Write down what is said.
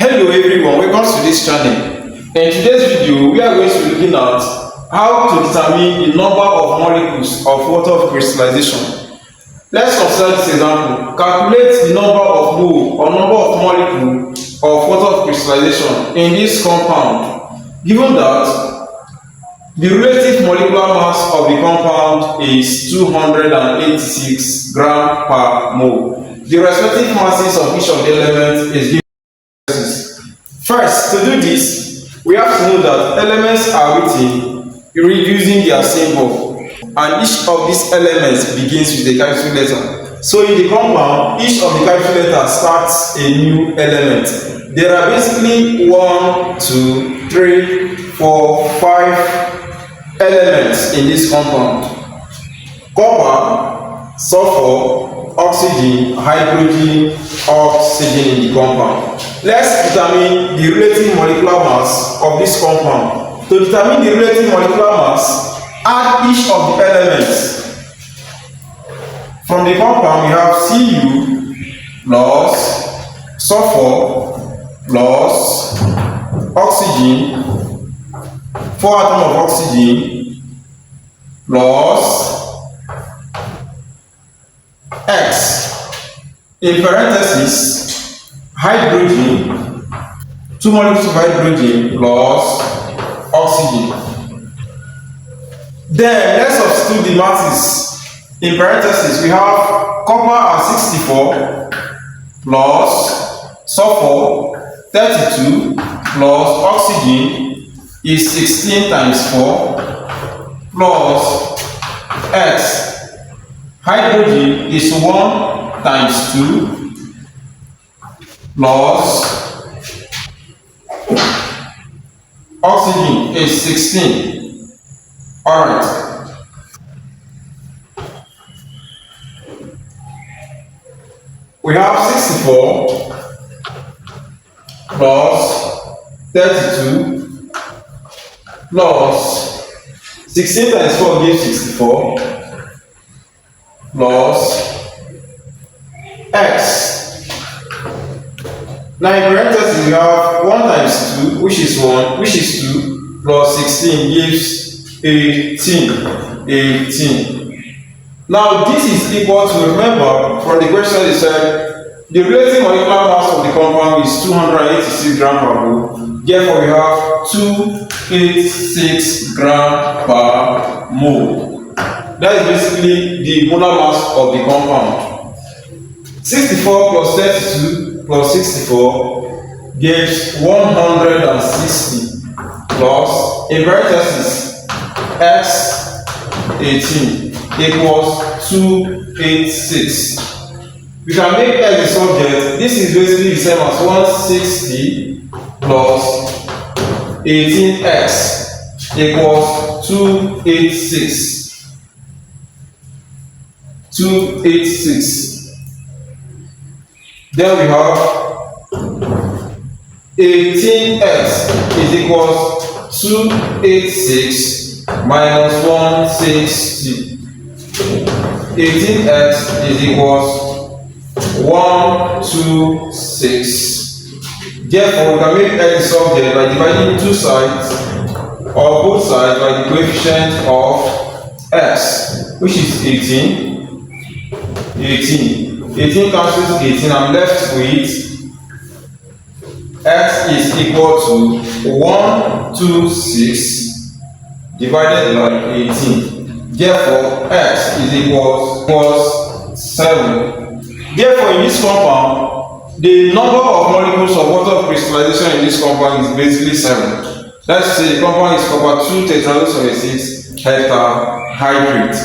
Hello everyone, welcome to this channel. In today's video, we are going to be looking at how to determine the number of molecules of water of crystallization. Let's consider this example. Calculate the number of mole or number of molecules of water of crystallization in this compound. Given that the relative molecular mass of the compound is 286 grams per mole. The respective masses of each of the elements is given. First, to do this, we have to know that elements are written using their symbol, and each of these elements begins with a capital letter. So in the compound, each of the capital letters starts a new element. There are basically 1, 2, 3, 4, 5 elements in this compound: copper, sulfur, oxygen, hydrogen, oxygen in the compound. Let's determine the relative molecular mass of this compound. To determine the relative molecular mass, add each of the elements. From the compound, we have Cu plus sulfur plus oxygen, 4 atoms of oxygen, plus X, in parentheses, hydrogen, 2 molecules of hydrogen plus oxygen. Then let's substitute the masses. In parentheses, we have copper at 64 plus sulfur 32 plus oxygen is 16 times 4 plus X. Hydrogen is 1 times 2 plus oxygen is 16. Alright. We have 64 plus 32 plus 16 times 4 gives 64 plus X. Now in parentheses we have 1 times 2, which is 1, which is 2, plus 16 gives 18. 18. Now this is equal to, remember from the question they said, the relative molecular mass of the compound is 286 grams per mole. Therefore we have 286 grams per mole. That is basically the molar mass of the compound. 64 plus 32 plus 64 gives 160 plus, in parentheses, X 18 equals 286. We can make X the subject. This is basically the same as 160 plus 18X equals 286. 286. Then we have 18x is equals 286 minus 160. 18x is equals 126. Therefore, we can make x subject by dividing two sides or both sides by the coefficient of x, which is 18. 18 cancels 18. I'm left with x is equal to 126 divided by 18. Therefore, x is equals 7. Therefore, in this compound, the number of molecules of water of crystallization in this compound is basically 7. Let's say the compound is copper 2 tetraoxide 6 heptahydrate.